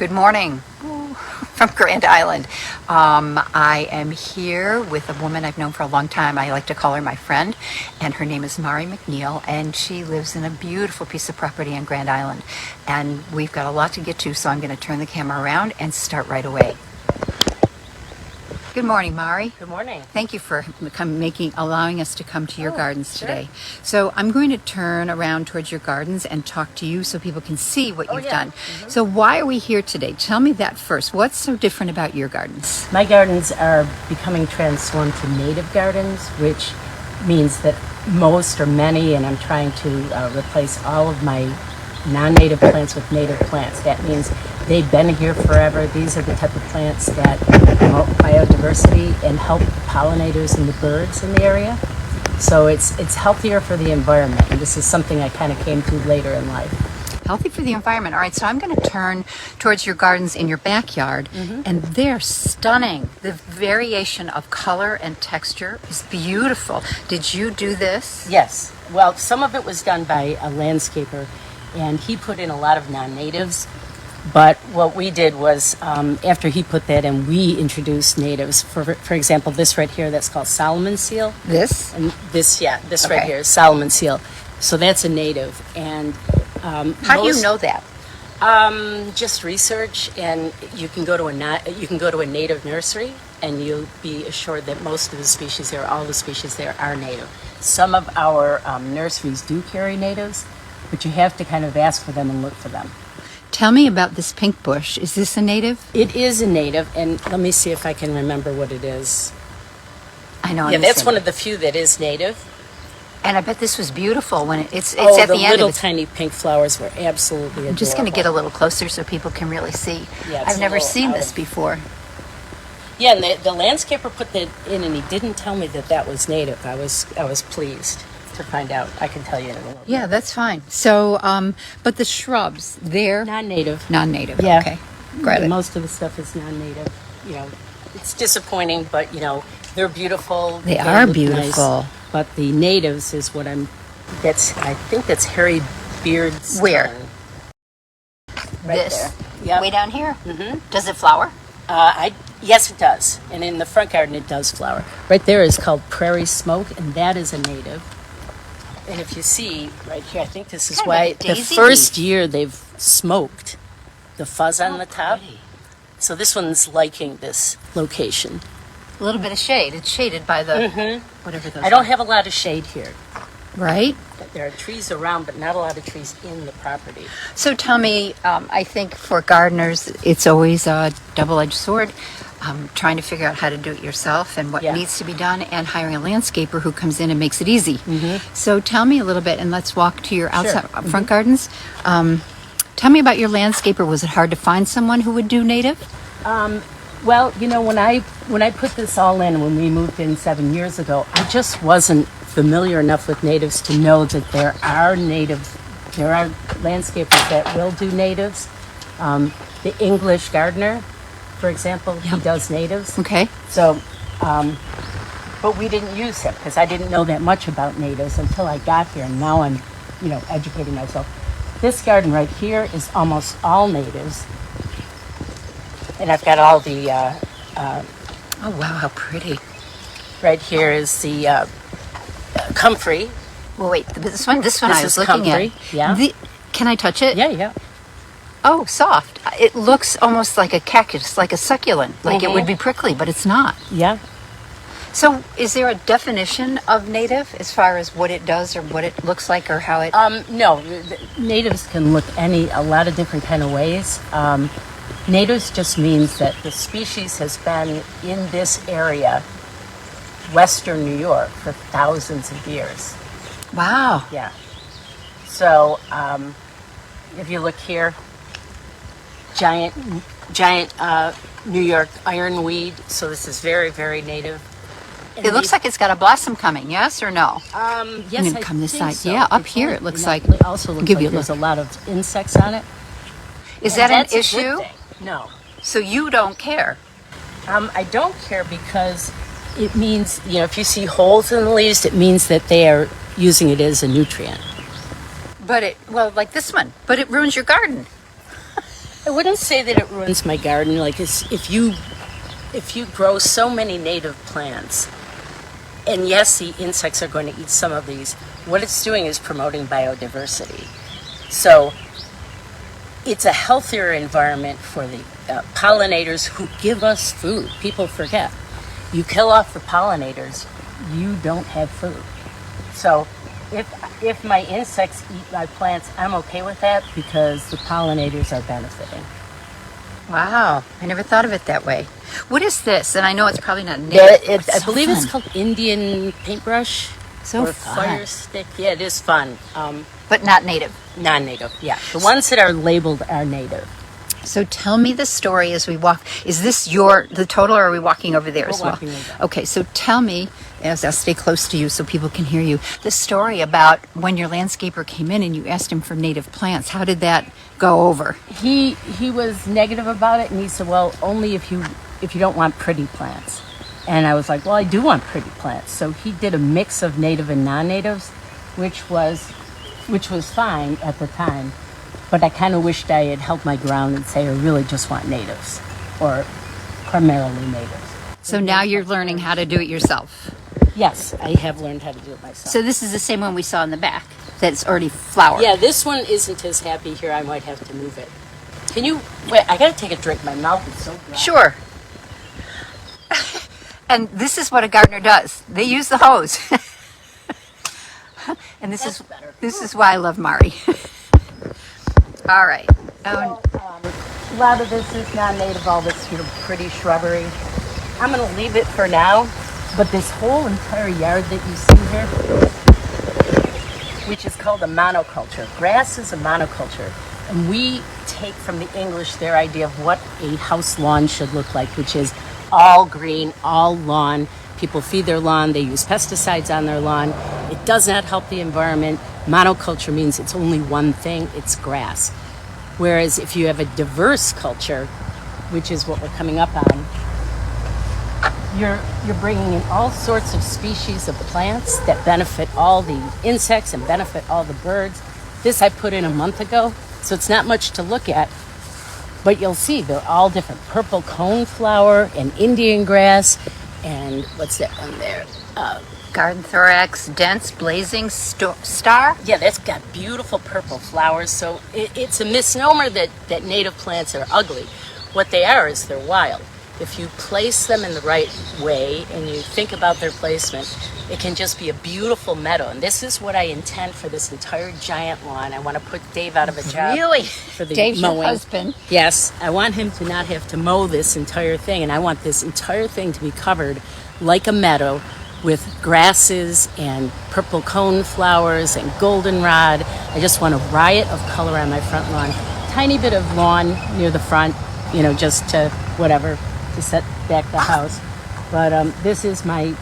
Good morning from Grand Island. I am here with a woman I've known for a long time. I like to call her my friend, and her name is Mari McNeil, and she lives in a beautiful piece of property on Grand Island. And we've got a lot to get to, so I'm going to turn the camera around and start right away. Good morning, Mari. Good morning. Thank you for allowing us to come to your gardens sure. today. So I'm going to turn around towards your gardens and talk to you so people can see what you've done. Mm-hmm. So why are we here today? Tell me that first. What's so different about your gardens? My gardens are becoming transformed to native gardens, which means that most or many, and I'm trying to replace all of my non-native plants with native plants. That means they've been here forever. These are the type of plants that promote biodiversity and help the pollinators and the birds in the area. So it's healthier for the environment, and this is something I kind of came to later in life. Healthy for the environment. All right, so I'm going to turn towards your gardens in your backyard, and they're stunning. The variation of color and texture is beautiful. Did you do this? Yes. Well, some of it was done by a landscaper, and he put in a lot of non-natives. But what we did was, after he put that in, we introduced natives. For example, this right here, that's called Solomon seal. This? And this Okay. right here is Solomon seal. So that's a native. And How do you know that? just research, and you can go to a native nursery, and you'll be assured that most of the species there, all the species there, are native. Some of our nurseries do carry natives, but you have to kind of ask for them and look for them. Tell me about this pink bush. Is this a native? It is a native, and let me see if I can remember what it is. I know. Yeah, that's one of the few that is native. And I bet this was beautiful when it's Oh, at the the end little of it. tiny pink flowers were absolutely adorable. I'm just going to get a little closer so people can really see. Yeah, it's I've a never little seen out this of- before. Yeah, and the landscaper put that in, and he didn't tell me that was native. I was pleased to find out. I can tell you in a little Yeah, that's fine. So, but the shrubs, they're non-native. non-native. Yeah. Okay, got it. Most of the stuff is non-native. You know, it's disappointing, but they're beautiful. They are look beautiful. nice. But the natives is what I think that's Harry Beard's. Where? Right This there. Yep. way down here. Mm-hmm. Does it flower? Yes, it does. And in the front garden, it does flower. Right there is called Prairie Smoke, and that is a native. And if you see right here, I think this is Kind of why like a the daisy first leaf. year they've smoked the fuzz on the top. Pretty. So this one's liking this location. A little bit of shade. It's shaded by the whatever those. I don't have a lot of shade here. Right. There are trees around, but not a lot of trees in the property. So tell me, I think for gardeners, it's always a double-edged sword. Trying to figure out how to do it yourself and what Yeah. needs to be done, and hiring a landscaper who comes in and makes it easy. So tell me a little bit, and let's walk to your outside front gardens. Tell me about your landscaper. Was it hard to find someone who would do native? Well, when I put this all in, when we moved in 7 years ago, I just wasn't familiar enough with natives to know that there are landscapers that will do natives. The English gardener, for example, he does natives. Okay. So, but we didn't use him because I didn't know that much about natives until I got here, and now I'm, educating myself. This garden right here is almost all natives, and I've got all the. Oh wow, how pretty. Right here is the comfrey. Well, wait, this one This I was is looking comfrey, at. yeah. Can I touch it? Yeah. Oh, soft. It looks almost like a cactus, like a succulent, like it would be prickly, but it's not. Yeah. So, is there a definition of native as far as what it does or what it looks like or how it? No, natives can look a lot of different kind of ways. Natives just means that the species has been in this area, Western New York, for thousands of years. Wow. Yeah. So, if you look here, giant New York ironweed. So this is very, very native. And It looks like it's got a blossom coming. Yes or no? yes, And I come this think side. so. Yeah, up here it looks like. It also looks Give like you a there's a look. lot of insects on it. Is And that an that's a good issue? thing. No. So you don't care. I don't care because it means, if you see holes in the leaves, it means that they are using it as a nutrient. But like this one. But it ruins your garden. wouldn't say that it ruins my garden. Like if you grow so many native plants, and yes, the insects are going to eat some of these, what it's doing is promoting biodiversity. So it's a healthier environment for the pollinators who give us food. People forget. You kill off the pollinators, you don't have food. So if my insects eat my plants, I'm okay with that because the pollinators are benefiting. Wow, I never thought of it that way. What is this? And I know it's probably not native. I believe it's called Indian paintbrush So or fun. fire stick. Yeah, it is fun. But not native. Non-native, yeah. The ones that are labeled are native. So tell me the story as we walk. Is this the total, or are we walking over there We're as well? walking over. Okay, so tell me, as I'll stay close to you so people can hear you, the story about when your landscaper came in and you asked him for native plants. How did that go over? He was negative about it, and he said, "Well, only if you don't want pretty plants." And I was like, "Well, I do want pretty plants." So he did a mix of native and non-natives, which was fine at the time. But I kind of wished I had held my ground and say I really just want natives, or primarily natives. So now you're learning how to do it yourself. Yes, I have learned how to do it myself. So this is the same one we saw in the back that's already flowered. Yeah, this one isn't as happy here. I might have to move it. Can you wait? I gotta take a drink. My mouth is so dry. Sure. And this is what a gardener does. They use the hose. And this is why I love Mari. All right. So, a lot of this is non-native. All this pretty shrubbery. I'm gonna leave it for now. But this whole entire yard that you see here, which is called a monoculture. Grass is a monoculture. And we take from the English their idea of what a house lawn should look like, which is all green, all lawn. People feed their lawn, they use pesticides on their lawn. It does not help the environment. Monoculture means it's only one thing, it's grass. Whereas if you have a diverse culture, which is what we're coming up on, you're bringing in all sorts of species of plants that benefit all the insects and benefit all the birds. This I put in a month ago, so it's not much to look at, but you'll see they're all different. Purple coneflower and Indian grass, and what's that one there? Garden thorax, dense blazing star. Yeah, that's got beautiful purple flowers. So it's a misnomer that native plants are ugly. What they are is they're wild. If you place them in the right way and you think about their placement, it can just be a beautiful meadow. And this is what I intend for this entire giant lawn. I want to put Dave out of a job. Really? For the Dave's mowing. your husband. Yes, I want him to not have to mow this entire thing. And I want this entire thing to be covered like a meadow with grasses and purple cone flowers and goldenrod. I just want a riot of color on my front lawn. Tiny bit of lawn near the front, just to whatever, to set back the house. But this is my,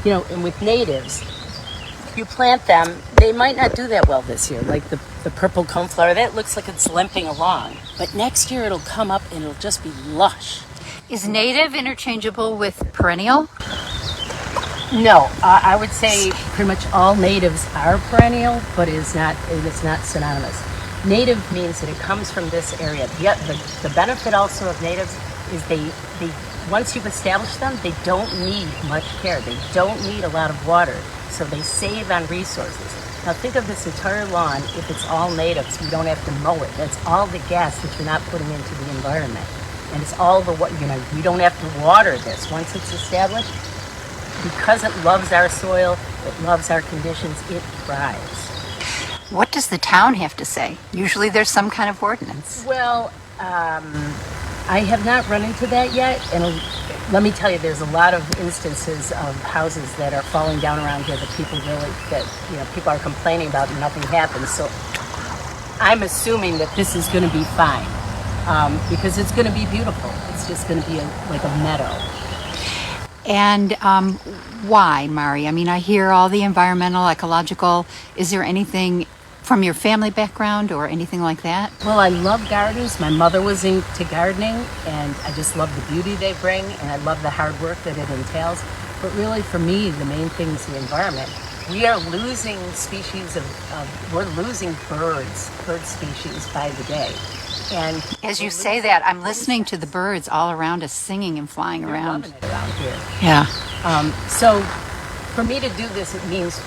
and with natives, you plant them, they might not do that well this year. Like the purple coneflower, that looks like it's limping along. But next year it'll come up and it'll just be lush. Is native interchangeable with perennial? No, I would say pretty much all natives are perennial, but it is not synonymous. Native means that it comes from this area. Yet the benefit also of natives is they once you've established them, they don't need much care. They don't need a lot of water, so they save on resources. Now think of this entire lawn. If it's all natives, we don't have to mow it. That's all the gas that you're not putting into the environment, and it's all the we don't have to water this once it's established. Because it loves our soil, it loves our conditions, it thrives. What does the town have to say? Usually there's some kind of ordinance. Well, I have not run into that yet, and let me tell you, there's a lot of instances of houses that are falling down around here that people are complaining about and nothing happens. So I'm assuming that this is going to be fine because it's going to be beautiful. It's just going to be like a meadow. And why, Mari? I mean, I hear all the environmental, ecological. Is there anything from your family background or anything like that? Well, I love gardens. My mother was into gardening, and I just love the beauty they bring, and I love the hard work that it entails. But really, for me, the main thing is the environment. We are losing species we're losing bird species by the day. And As you say that, I'm listening to the birds all around us singing and flying they're around. loving it around here. Yeah. So for me to do this, it means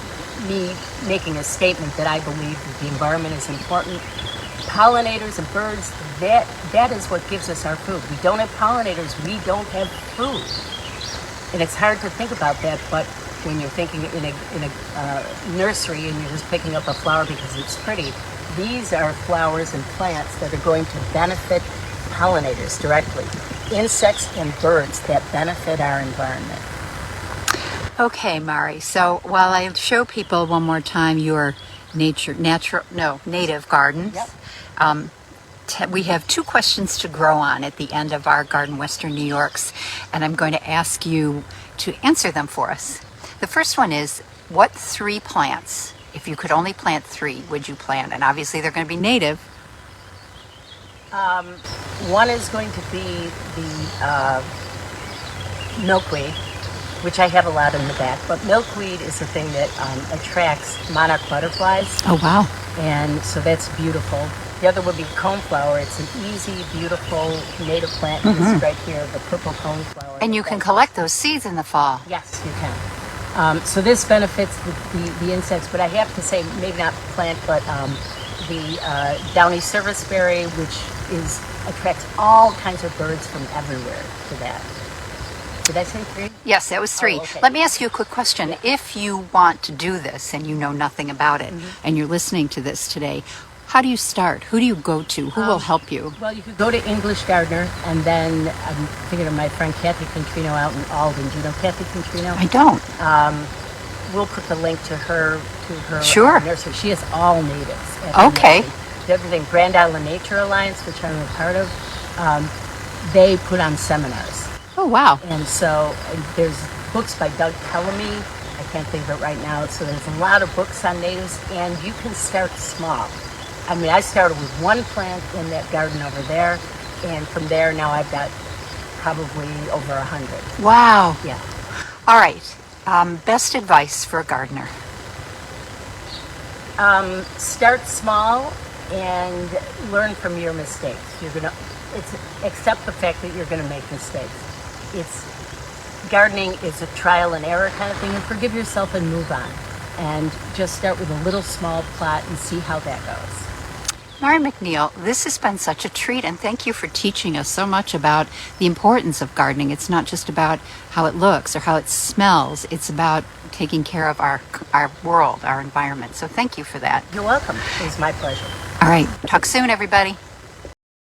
me making a statement that I believe that the environment is important. Pollinators and birds, that is what gives us our food. We don't have pollinators, we don't have food. And it's hard to think about that, but when you're thinking in a nursery and you're just picking up a flower because it's pretty, these are flowers and plants that are going to benefit pollinators directly. Insects and birds that benefit our environment. Okay, Mari. So while I show people one more time your native gardens, Yep. we have 2 questions to grow on at the end of our Garden Western New York's, and I'm going to ask you to answer them for us. The first one is, what 3 plants, if you could only plant 3, would you plant? And obviously they're going to be native. One is going to be the milkweed, which I have a lot in the back. But milkweed is the thing that attracts monarch butterflies, Oh, wow. and so that's beautiful. The other would be coneflower. It's an easy, beautiful native plant. This is right here, the purple coneflower. And you can collect those seeds in the fall. Yes, you can. So this benefits the insects, but I have to say, maybe not plant, but the downy serviceberry, which attracts all kinds of birds from everywhere to that. Did I say 3? Yes, that was 3. Oh, okay. Let me ask you a quick question. If you want to do this and you know nothing about it, and you're listening to this today, how do you start? Who do you go to? Who will help you? Well, you could go to English Gardener, and then I'm thinking of my friend Kathy Contrino out in Alden. Do you know Kathy Contrino? I don't. We'll put the link to her Sure. nursery. She is all natives. Okay. The other thing, Grand Island Nature Alliance, which I'm a part of, they put on seminars. Oh, wow. And so there's books by Doug Tellamy. I can't think of it right now. So there's a lot of books on natives, and you can start small. I mean, I started with 1 plant in that garden over there, and from there now I've got probably over 100. Wow. Yeah. All right. Best advice for a gardener? Start small and learn from your mistakes. Accept the fact that you're gonna make mistakes. Gardening is a trial and error kind of thing, and forgive yourself and move on. And just start with a little small plot and see how that goes. Mari McNeil, this has been such a treat, and thank you for teaching us so much about the importance of gardening. It's not just about how it looks or how it smells. It's about taking care of our world, our environment. So thank you for that. You're welcome. It was my pleasure. All right. Talk soon, everybody.